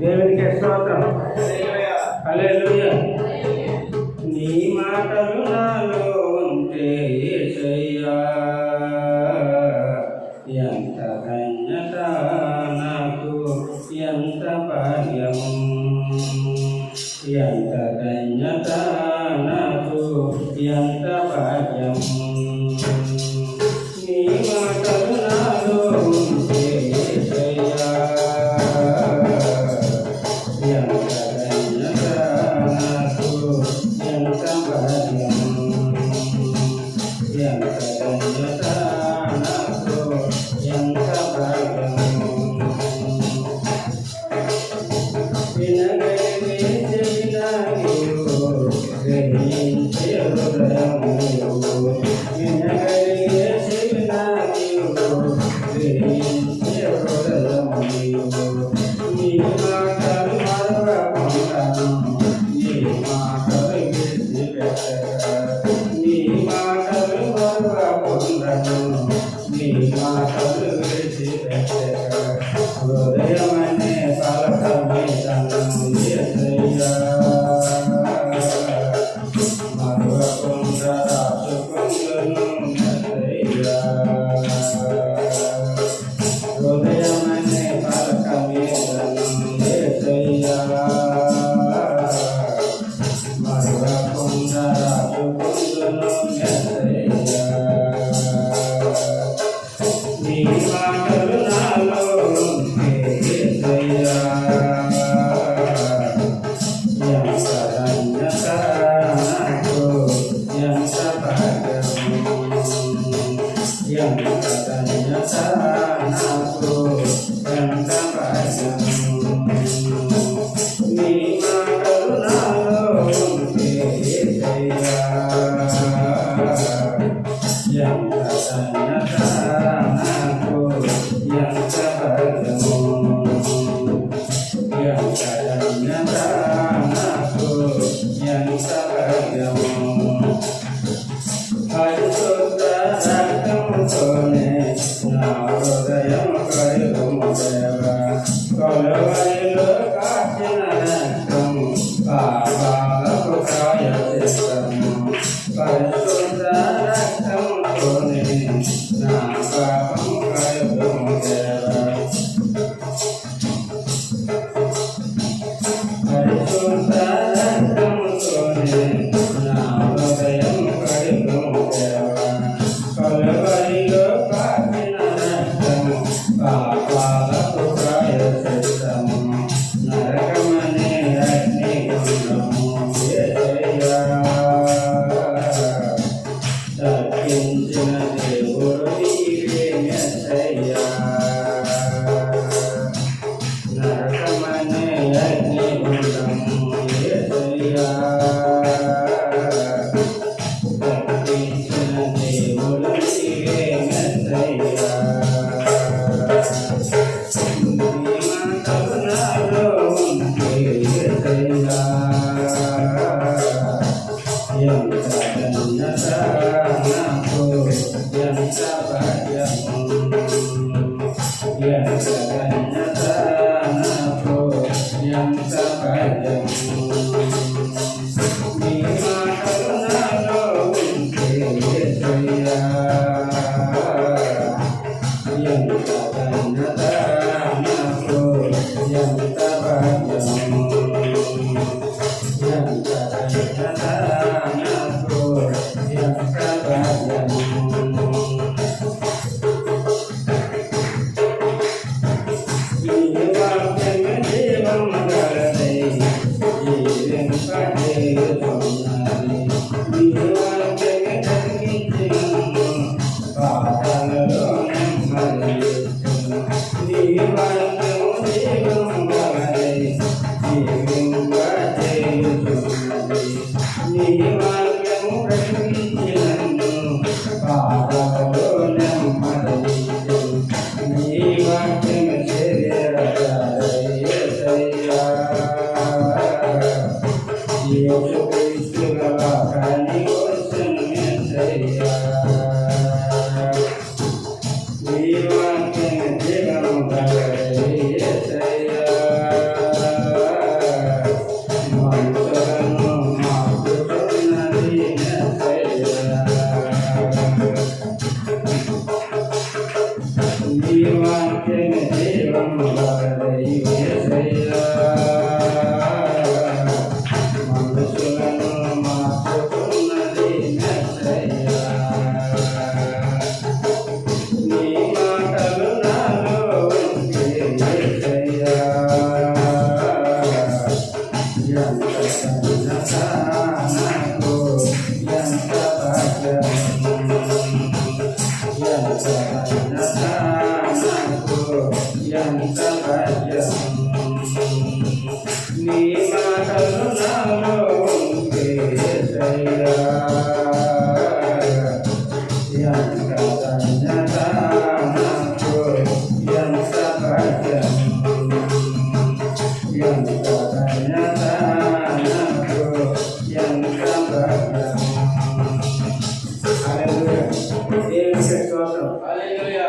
దేవునికి స్తోత్రం. హల్లెలూయా. నీ మాటలు నాలో ఉంటే యేసయ్యా, ఎంత ధన్యత నాకు, ఎంత భాగ్యం, ఎంత ధన్యత నాకు, ఎంత భాగ్యం. నీ మాటలు నాలో ఉంటే యేసయ్యా, ఎంత ధన్యత నాకు, ఎంత భాగ్యం, ఎంత ధన్యత నాకు, ఎంత భాగ్యం. వినగలిగే చెవిన నీవు, గ్రహించే హృదయం నీవు, వినగలిగే చెవిన నీవు, గ్రహించే హృదయం నీవు. నీ మాటలు మరవకుండాను, నీ మాటలు విడిచిపెట్టగా, నీ మాటలు మరవకుండాను, నీ మాటలు విడిచిపెట్టగా, హృదయమనే పలక మీద యేసయ్యా, మరవకుండా రాసుకుందును యేసయ్యా. హృదయమనే పలక మీద యేసయ్యా, మరవకుండా రాసుకుందును యేసయ్యా. నీ మాటలు నాలో ఉంటే యేసయ్యా, ఎంత ధన్యత నాకు, ఎంత భాగ్యం, ఎంత ధన్యత నాకు, ఎంత భాగ్యం. నీ మాటలు నాలో ఉంటే యేసయ్యా, ఎంత ధన్యత నాకు, ఎంత భాగ్యం, ఎంత ధన్యత నాకు, ఎంత భాగ్యం. పరిశుద్ధ రక్తముతోనే నా హృదయం కడుగుము దేవా, కొలువైలో కాచిన రక్తం పాపాలకు ప్రాయశ్చిత్తము. పరిశుద్ధ రక్తముతోనే నా పాపము కడుగుము దేవా, పరిశుద్ధ రక్తముతోనే నా హృదయం కడుగుము దేవా, కొలువైలో కాచిన రక్తము పాపాలకు ప్రాయశ్చిత్తము. నరకమనే అగ్నిగుండము యేసయ్యా, తప్పించిన దేవుడు నీవే యేసయ్యా. నరకమనే అగ్నిగుండము యేసయ్యా, తప్పించిన దేవుడు నీవే యేసయ్యా. నీ మాటలు నాలో ఉంటే యేసయ్యా, ఎంత ధన్యత నాకు, ఎంత భాగ్యం, ఎంత ధన్యత నాకు, ఎంత భాగ్యం. నీ మాటలు నాలో ఉంటే యేసయ్యా, ఎంత ధన్యత నాకు, ఎంత భాగ్యం, ఎంత ధన్యత నాకు, ఎంత భాగ్యం. నీ వాక్యమే జీవం గలదై, జీవింపజేయుచున్నది. నీ వాక్యమే కలిగించి నన్ను పాదాలలో నెమ్మదినిచ్చును. నీ వాక్యము జీవం గలదై, యేసయ్యా మనసులను మార్చుకున్నది మెస్సయ్యా నీ మాటలు నాలో ఉంటే యేసయ్యా ఎంత ఘనత నాకు ఎంత భాగ్యం ఎంత ఘనత నాకు ఎంత భాగ్యం నీ మాటలు నాలో ఉంటే యేసయ్యా ఎంత ధన్యత నాకు ఎంత భాగ్యం ఎంత ధన్యత నాకు ఎంత భాగ్యం హల్లెలూయా దేవునికి స్తోత్రం హల్లెలూయా